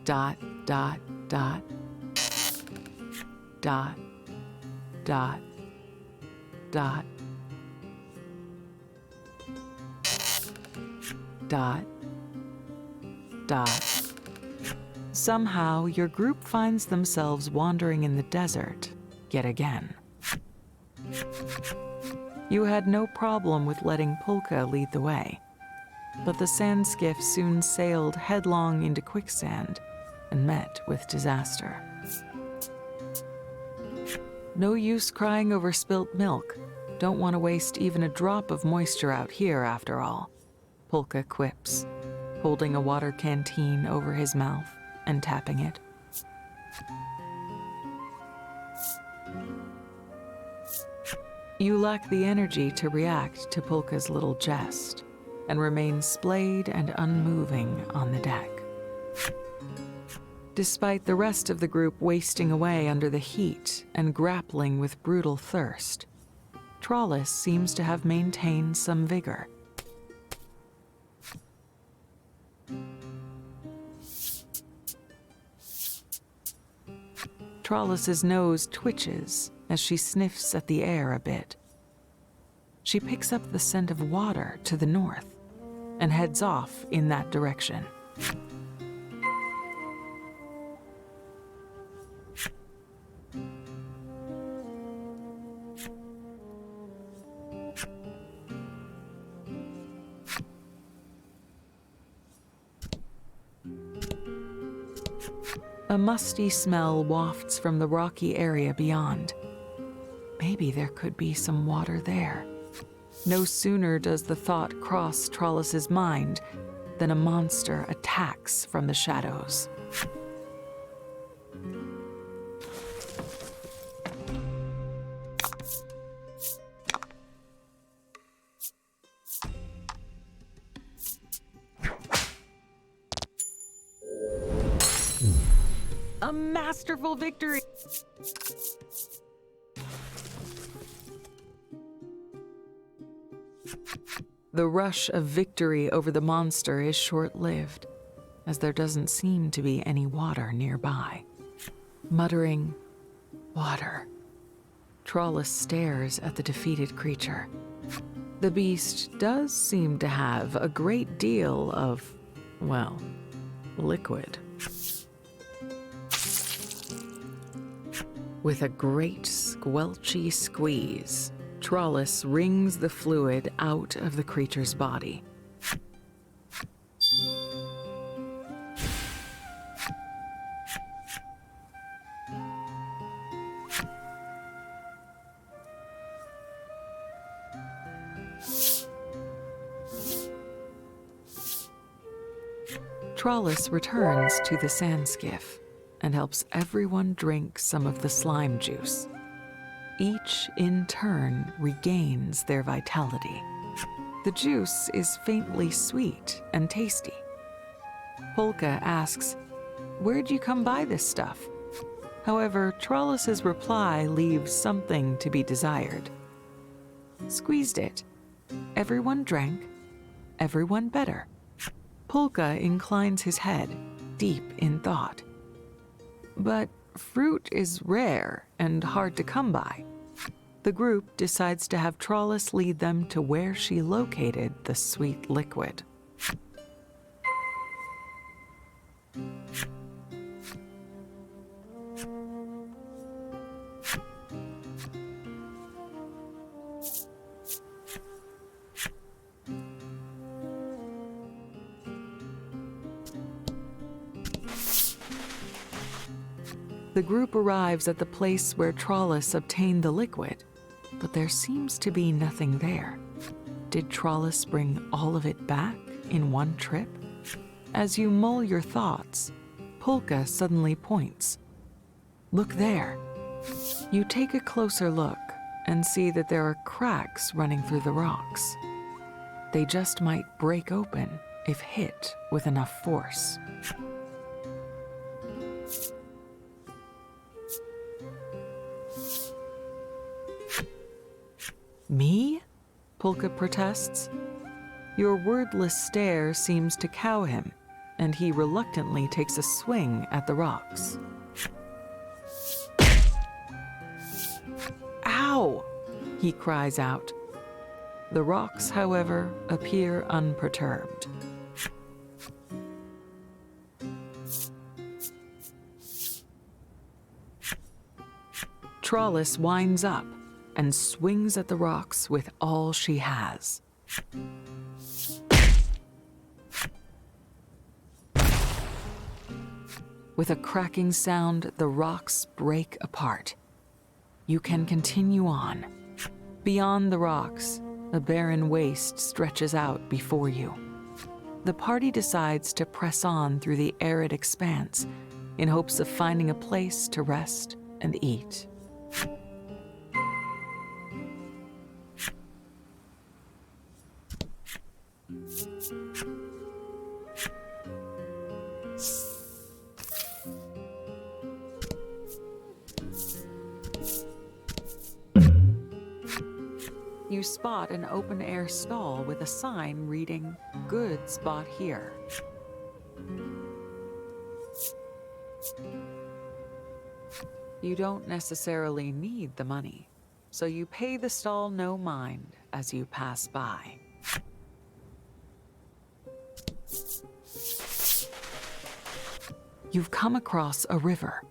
Dot, dot, dot. Dot, dot, dot. Dot, dot. Somehow, your group finds themselves wandering in the desert yet again. You had no problem with letting Polka lead the way, but the sand skiff soon sailed headlong into quicksand and met with disaster. No use crying over spilt milk. Don't want to waste even a drop of moisture out here, after all, Polka quips, holding a water canteen over his mouth and tapping it. You lack the energy to react to Polka's little jest and remain splayed and unmoving on the deck. Despite the rest of the group wasting away under the heat and grappling with brutal thirst, Trollis seems to have maintained some vigor. Trollis's nose twitches as she sniffs at the air a bit. She picks up the scent of water to the north and heads off in that direction. A musty smell wafts from the rocky area beyond. Maybe there could be some water there. No sooner does the thought cross Trollis's mind than a monster attacks from the shadows. A masterful victory! The rush of victory over the monster is short-lived, as there doesn't seem to be any water nearby. Muttering, "Water," Trollis stares at the defeated creature. The beast does seem to have a great deal of, well, liquid. With a great squelchy squeeze, Trollis wrings the fluid out of the creature's body. Trollis returns to the sand skiff and helps everyone drink some of the slime juice. Each, in turn, regains their vitality. The juice is faintly sweet and tasty. Polka asks, "Where'd you come by this stuff?" However, Trollis's reply leaves something to be desired. Squeezed it. Everyone drank. Everyone better. Polka inclines his head, deep in thought. But fruit is rare and hard to come by. The group decides to have Trollis lead them to where she located the sweet liquid. The group arrives at the place where Trollis obtained the liquid, but there seems to be nothing there. Did Trollis bring all of it back in one trip? As you mull your thoughts, Polka suddenly points. "Look there." You take a closer look and see that there are cracks running through the rocks. They just might break open if hit with enough force. "Me?" Polka protests. Your wordless stare seems to cow him, and he reluctantly takes a swing at the rocks. Ow! He cries out. The rocks, however, appear unperturbed. Trollis winds up and swings at the rocks with all she has. With a cracking sound, the rocks break apart. You can continue on. Beyond the rocks, a barren waste stretches out before you. The party decides to press on through the arid expanse in hopes of finding a place to rest and eat. You spot an open-air stall with a sign reading, "Goods bought here." You don't necessarily need the money, so you pay the stall no mind as you pass by. You've come across a river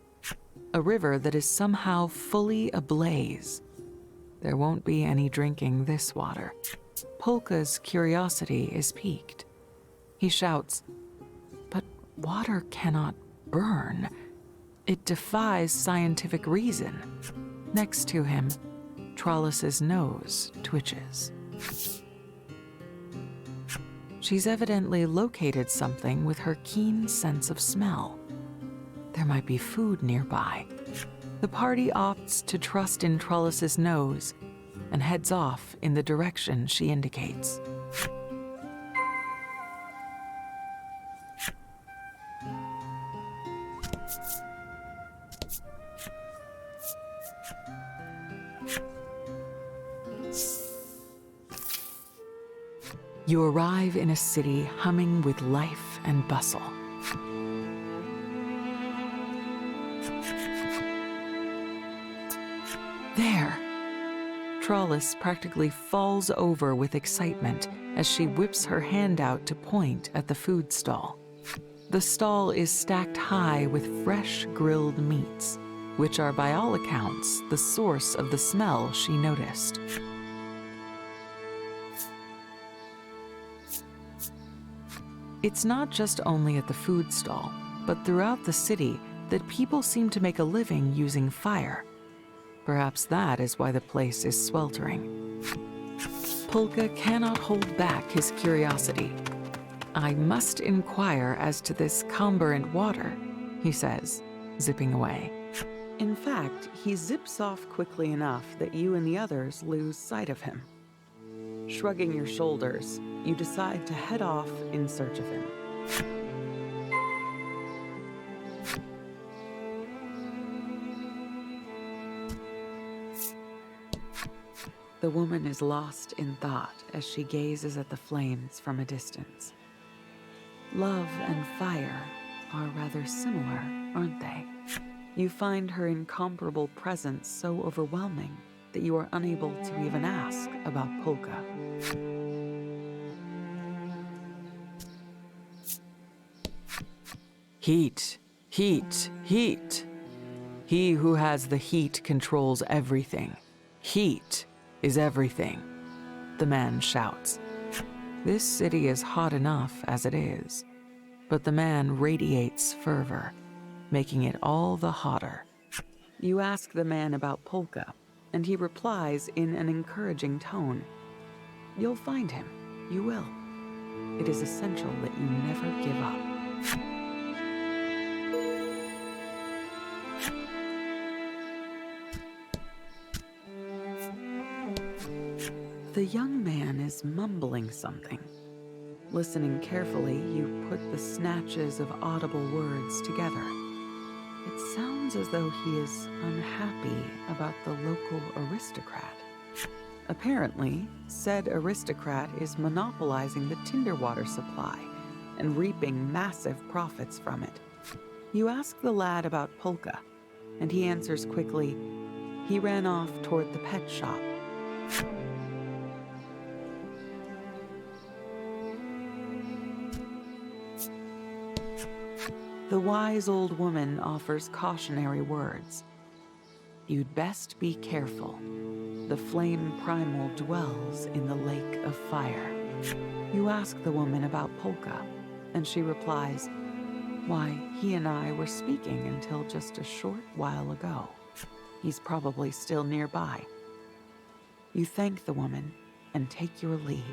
that is somehow fully ablaze. There won't be any drinking this water. Polka's curiosity is piqued. He shouts, "But water cannot burn. It defies scientific reason." Next to him, Trollis's nose twitches. She's evidently located something with her keen sense of smell. There might be food nearby. The party opts to trust in Trollis's nose and heads off in the direction she indicates. You arrive in a city humming with life and bustle. There! Trollis practically falls over with excitement as she whips her hand out to point at the food stall. The stall is stacked high with fresh grilled meats, which are by all accounts the source of the smell she noticed. It's not just only at the food stall, but throughout the city that people seem to make a living using fire. Perhaps that is why the place is sweltering. Polka cannot hold back his curiosity. "I must inquire as to this comburant water," he says, zipping away. In fact, he zips off quickly enough that you and the others lose sight of him. Shrugging your shoulders, you decide to head off in search of him. The woman is lost in thought as she gazes at the flames from a distance. Love and fire are rather similar, aren't they? You find her incomparable presence so overwhelming that you are unable to even ask about Polka. Heat, heat, heat. He who has the heat controls everything. Heat is everything, the man shouts. This city is hot enough as it is, but the man radiates fervor, making it all the hotter. You ask the man about Polka, and he replies in an encouraging tone. You'll find him. You will. It is essential that you never give up. The young man is mumbling something. Listening carefully, you put the snatches of audible words together. It sounds as though he is unhappy about the local aristocrat. Apparently, said aristocrat is monopolizing the tinder water supply and reaping massive profits from it. You ask the lad about Polka, and he answers quickly, he ran off toward the pet shop. The wise old woman offers cautionary words. You'd best be careful. The flame primal dwells in the lake of fire. You ask the woman about Polka, and she replies, why, he and I were speaking until just a short while ago. He's probably still nearby. You thank the woman and take your leave.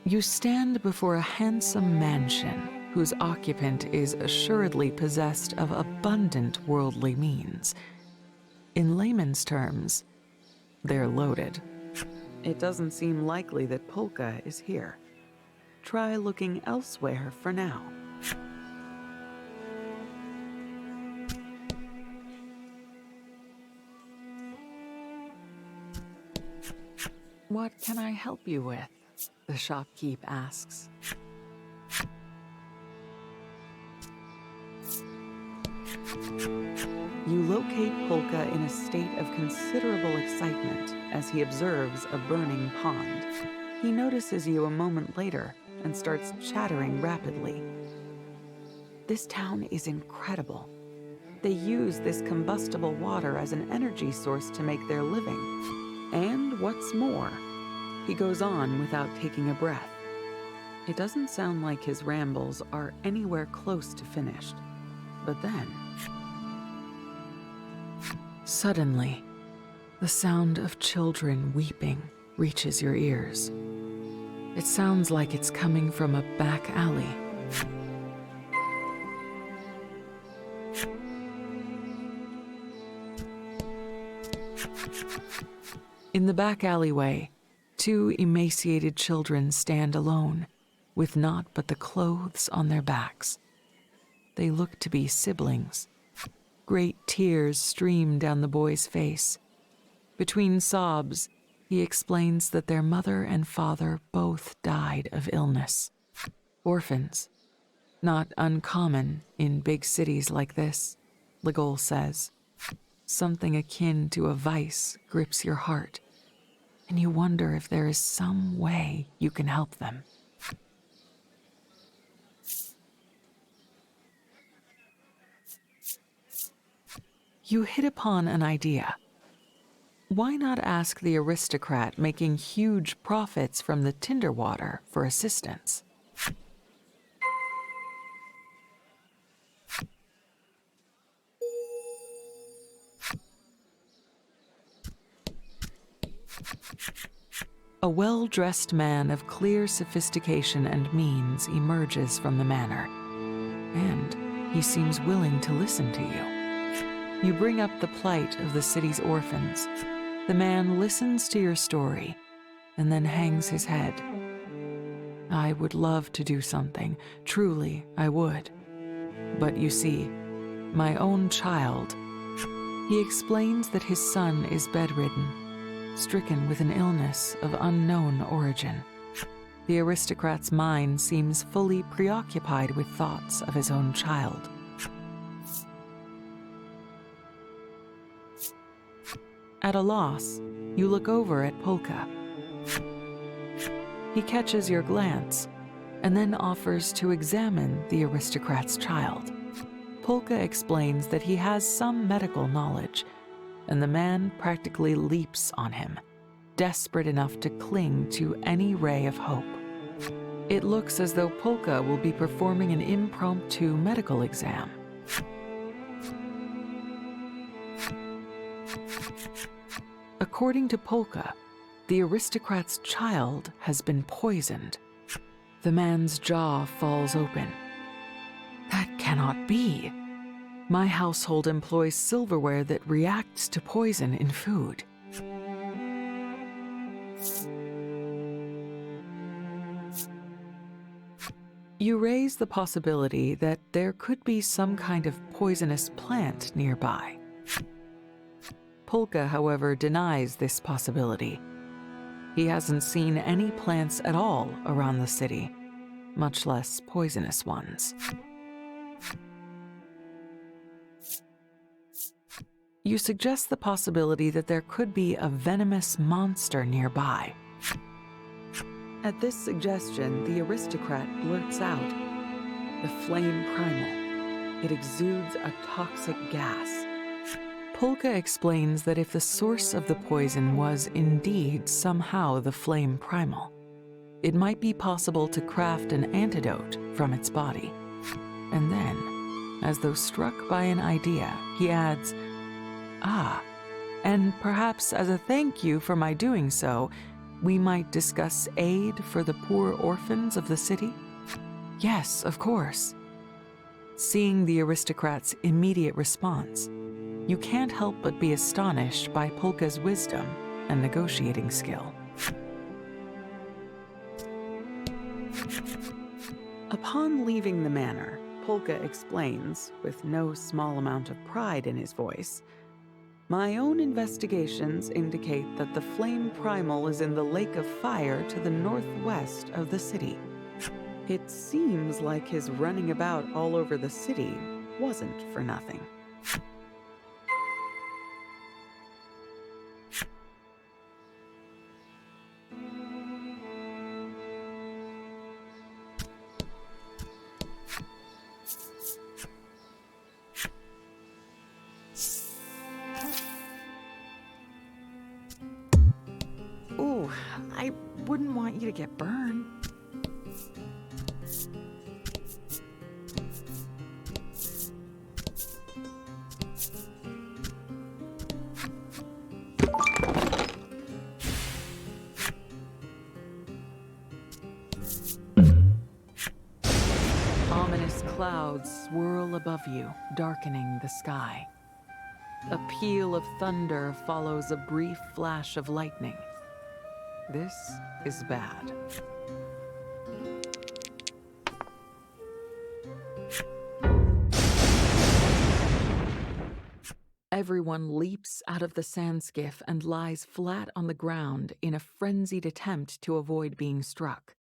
You stand before a handsome mansion whose occupant is assuredly possessed of abundant worldly means. In layman's terms, they're loaded. It doesn't seem likely that Polka is here. Try looking elsewhere for now. What can I help you with? The shopkeep asks. You locate Polka in a state of considerable excitement as he observes a burning pond. He notices you a moment later and starts chattering rapidly. This town is incredible. They use this combustible water as an energy source to make their living. And what's more, he goes on without taking a breath. It doesn't sound like his rambles are anywhere close to finished. But then, suddenly, the sound of children weeping reaches your ears. It sounds like it's coming from a back alley. In the back alleyway, two emaciated children stand alone, with naught but the clothes on their backs. They look to be siblings. Great tears stream down the boy's face. Between sobs, he explains that their mother and father both died of illness. Orphans. Not uncommon in big cities like this, Legol says. Something akin to a vice grips your heart, and you wonder if there is some way you can help them. You hit upon an idea. Why not ask the aristocrat making huge profits from the tinder water for assistance? A well-dressed man of clear sophistication and means emerges from the manor, and he seems willing to listen to you. You bring up the plight of the city's orphans. The man listens to your story and then hangs his head. I would love to do something, truly I would. But you see, my own child. He explains that his son is bedridden, stricken with an illness of unknown origin. The aristocrat's mind seems fully preoccupied with thoughts of his own child. At a loss, you look over at Polka. He catches your glance and then offers to examine the aristocrat's child. Polka explains that he has some medical knowledge, and the man practically leaps on him, desperate enough to cling to any ray of hope. It looks as though Polka will be performing an impromptu medical exam. According to Polka, the aristocrat's child has been poisoned. The man's jaw falls open. That cannot be. My household employs silverware that reacts to poison in food. You raise the possibility that there could be some kind of poisonous plant nearby. Polka, however, denies this possibility. He hasn't seen any plants at all around the city, much less poisonous ones. You suggest the possibility that there could be a venomous monster nearby. At this suggestion, the aristocrat blurts out, "The flame primal. It exudes a toxic gas." Polka explains that if the source of the poison was indeed somehow the flame primal, it might be possible to craft an antidote from its body. And then, as though struck by an idea, he adds, and perhaps as a thank you for my doing so, we might discuss aid for the poor orphans of the city? Yes, of course. Seeing the aristocrat's immediate response, you can't help but be astonished by Polka's wisdom and negotiating skill. Upon leaving the manor, Polka explains, with no small amount of pride in his voice, "My own investigations indicate that the flame primal is in the lake of fire to the northwest of the city. It seems like his running about all over the city wasn't for nothing." Ooh, I wouldn't want you to get burned. Ominous clouds swirl above you, darkening the sky. A peal of thunder follows a brief flash of lightning. This is bad. Everyone leaps out of the sand skiff and lies flat on the ground in a frenzied attempt to avoid being struck.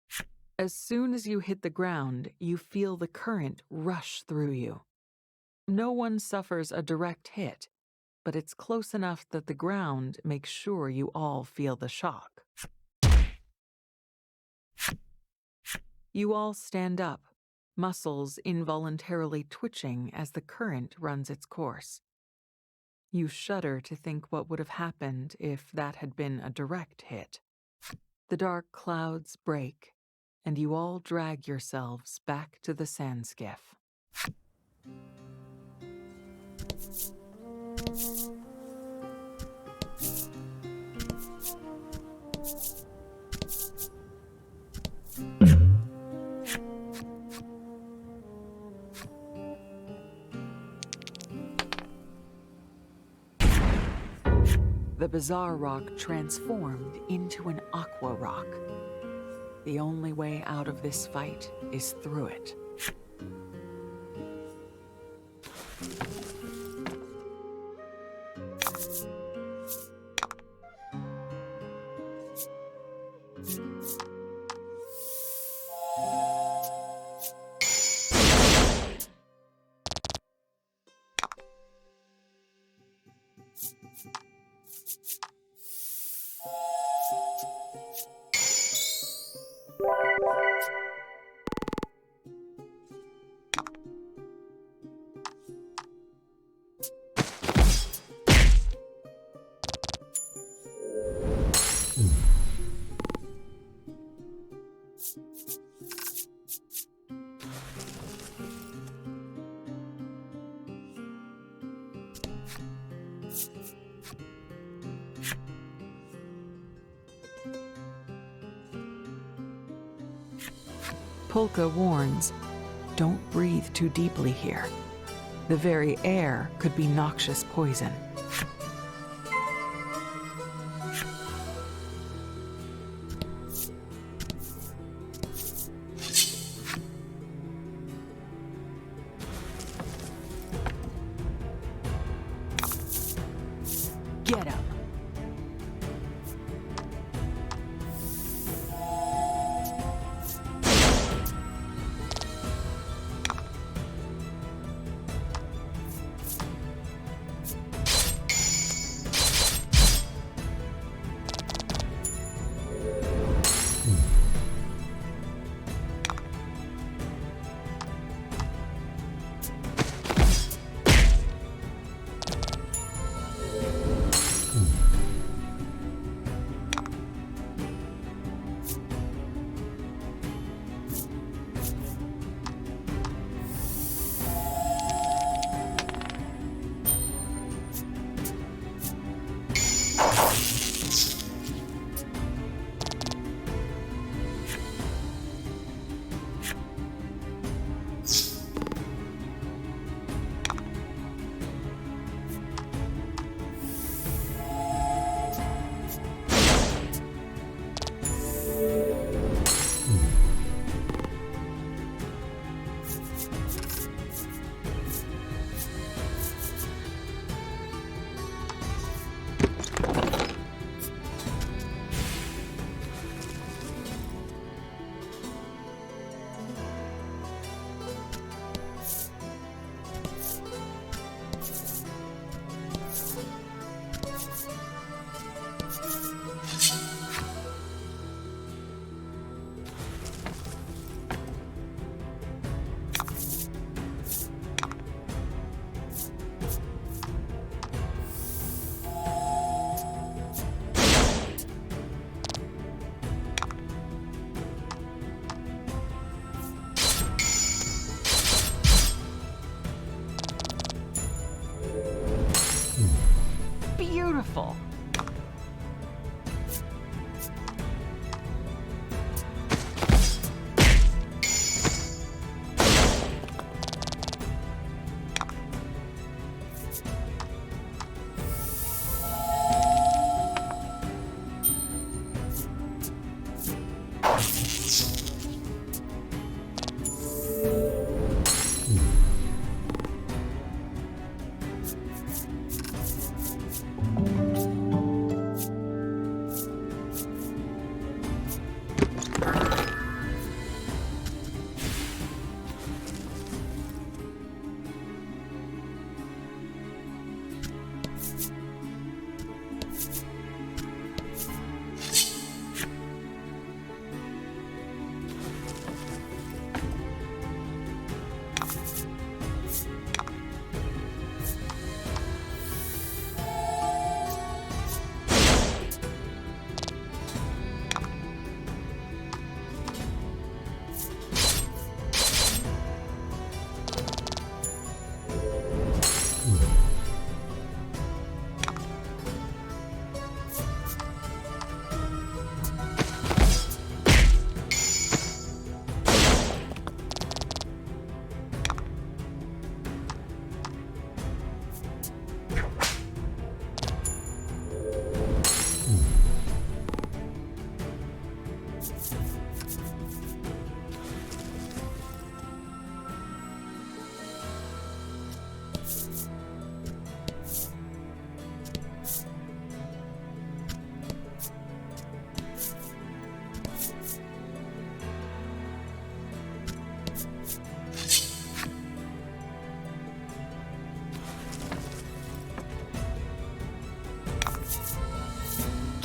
As soon as you hit the ground, you feel the current rush through you. No one suffers a direct hit, but it's close enough that the ground makes sure you all feel the shock. You all stand up, muscles involuntarily twitching as the current runs its course. You shudder to think what would have happened if that had been a direct hit. The dark clouds break, and you all drag yourselves back to the sand skiff. The bizarre rock transformed into an aqua rock. The only way out of this fight is through it. Polka warns, don't breathe too deeply here. The very air could be noxious poison. Get careful.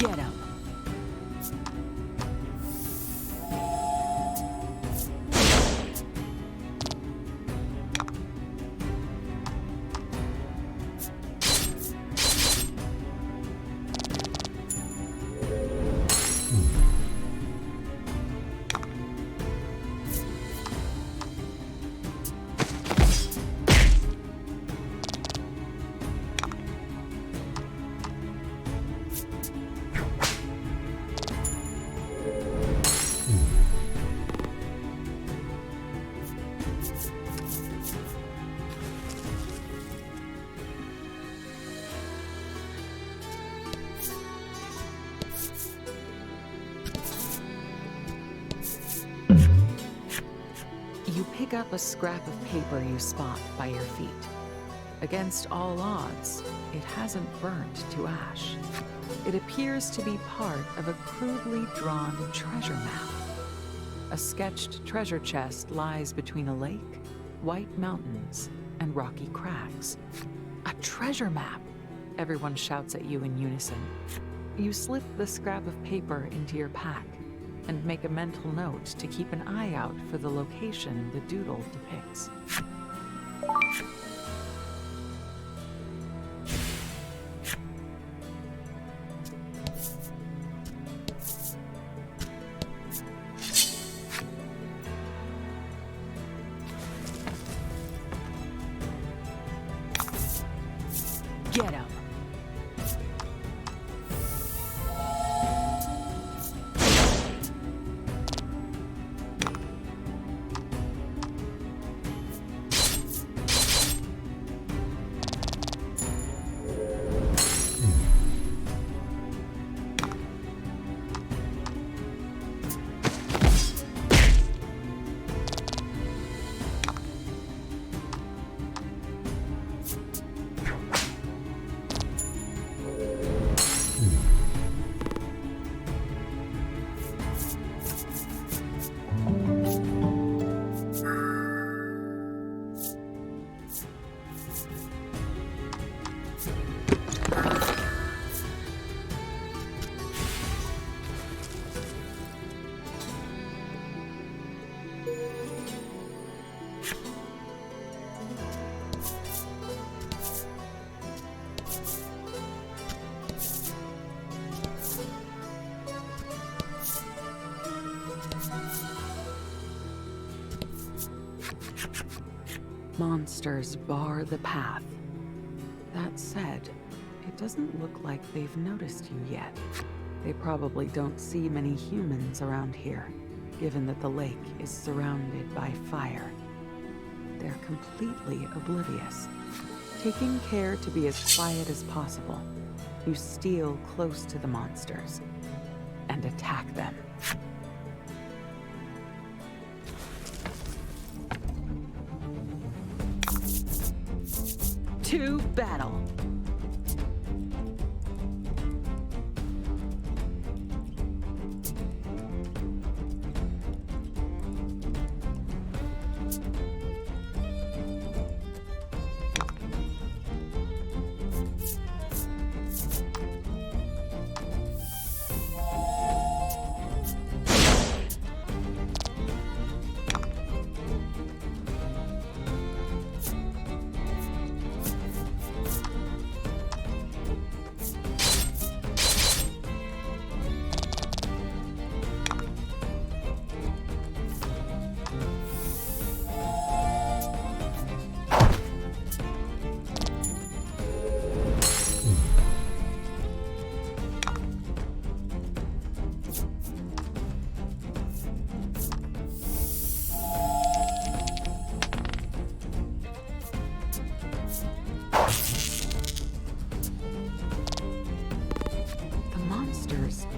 Get him. You pick up a scrap of paper you spot by your feet. Against all odds, it hasn't burnt to ash. It appears to be part of a crudely drawn treasure map. A sketched treasure chest lies between a lake, white mountains, and rocky crags. A treasure map! Everyone shouts at you in unison. You slip the scrap of paper into your pack and make a mental note to keep an eye out for the location the doodle depicts. Get him! Monsters bar the path. That said, It doesn't look like they've noticed you yet. They probably don't see many humans around here, given that the lake is surrounded by fire. They're completely oblivious. Taking care to be as quiet as possible, you steal close to the monsters and attack them. To battle.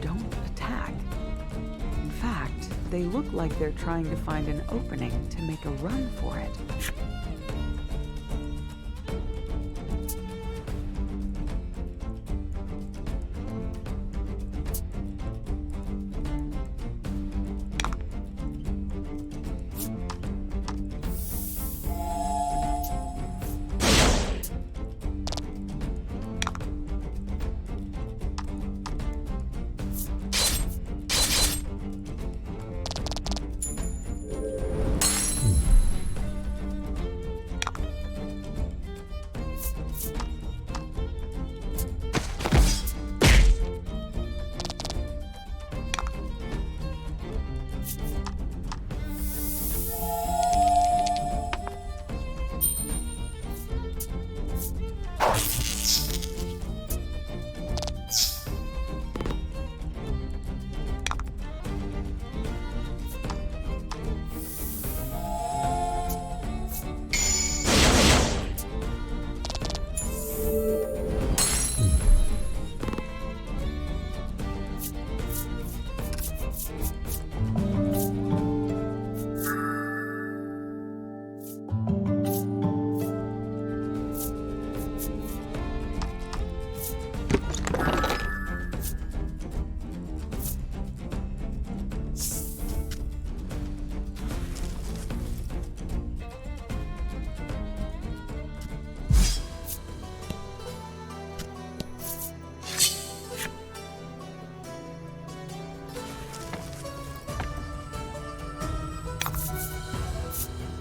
Don't attack. In fact, they look like they're trying to find an opening to make a run for it.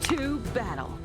To battle.